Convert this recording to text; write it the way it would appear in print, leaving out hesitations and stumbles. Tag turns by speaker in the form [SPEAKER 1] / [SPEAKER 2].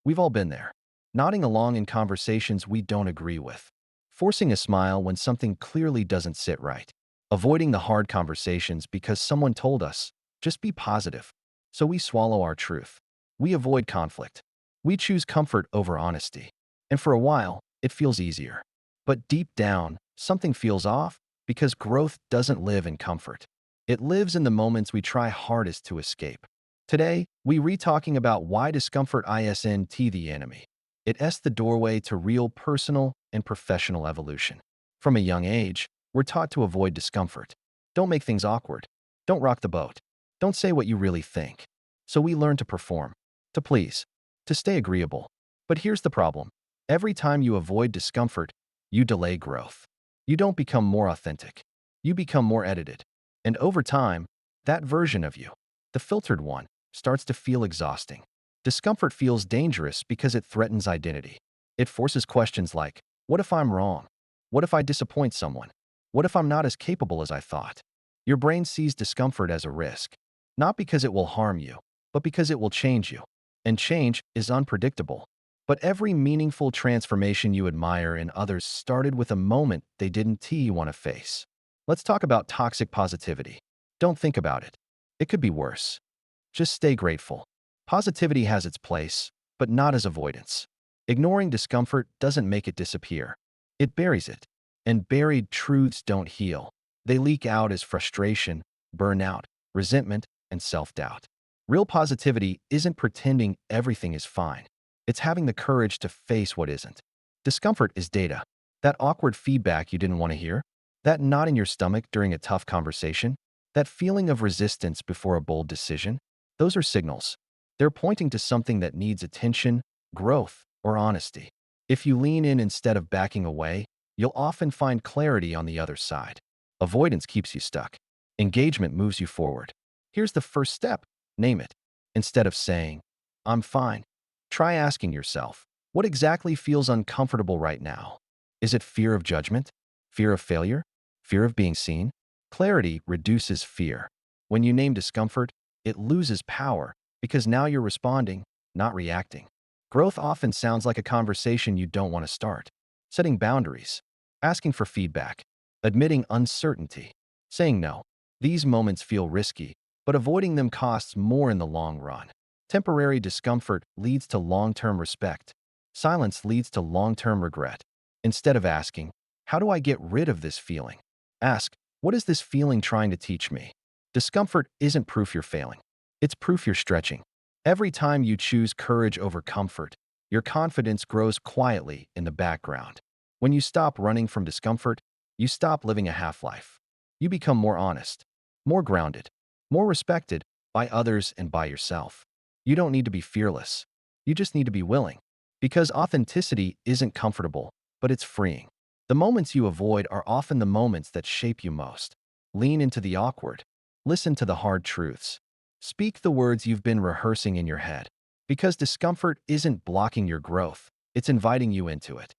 [SPEAKER 1] We've all been there. Nodding along in conversations we don't agree with. Forcing a smile when something clearly doesn't sit right. Avoiding the hard conversations because someone told us, just be positive. So we swallow our truth. We avoid conflict. We choose comfort over honesty. And for a while, it feels easier. But deep down, something feels off because growth doesn't live in comfort. It lives in the moments we try hardest to escape. Today, we re-talking about why discomfort isn't the enemy. It's the doorway to real personal and professional evolution. From a young age, we're taught to avoid discomfort. Don't make things awkward. Don't rock the boat. Don't say what you really think. So we learn to perform, to please, to stay agreeable. But here's the problem. Every time you avoid discomfort, you delay growth. You don't become more authentic. You become more edited. And over time, that version of you, the filtered one, starts to feel exhausting. Discomfort feels dangerous because it threatens identity. It forces questions like, what if I'm wrong? What if I disappoint someone? What if I'm not as capable as I thought? Your brain sees discomfort as a risk, not because it will harm you, but because it will change you. And change is unpredictable. But every meaningful transformation you admire in others started with a moment they didn't want to face. Let's talk about toxic positivity. Don't think about it. It could be worse. Just stay grateful. Positivity has its place, but not as avoidance. Ignoring discomfort doesn't make it disappear. It buries it. And buried truths don't heal. They leak out as frustration, burnout, resentment, and self-doubt. Real positivity isn't pretending everything is fine. It's having the courage to face what isn't. Discomfort is data. That awkward feedback you didn't want to hear, that knot in your stomach during a tough conversation, that feeling of resistance before a bold decision, those are signals. They're pointing to something that needs attention, growth, or honesty. If you lean in instead of backing away, you'll often find clarity on the other side. Avoidance keeps you stuck. Engagement moves you forward. Here's the first step. Name it. Instead of saying, I'm fine, try asking yourself, what exactly feels uncomfortable right now? Is it fear of judgment? Fear of failure? Fear of being seen? Clarity reduces fear. When you name discomfort, it loses power because now you're responding, not reacting. Growth often sounds like a conversation you don't want to start. Setting boundaries, asking for feedback, admitting uncertainty, saying no. These moments feel risky, but avoiding them costs more in the long run. Temporary discomfort leads to long-term respect. Silence leads to long-term regret. Instead of asking, how do I get rid of this feeling? Ask, what is this feeling trying to teach me? Discomfort isn't proof you're failing. It's proof you're stretching. Every time you choose courage over comfort, your confidence grows quietly in the background. When you stop running from discomfort, you stop living a half-life. You become more honest, more grounded, more respected by others and by yourself. You don't need to be fearless. You just need to be willing. Because authenticity isn't comfortable, but it's freeing. The moments you avoid are often the moments that shape you most. Lean into the awkward. Listen to the hard truths. Speak the words you've been rehearsing in your head. Because discomfort isn't blocking your growth, it's inviting you into it.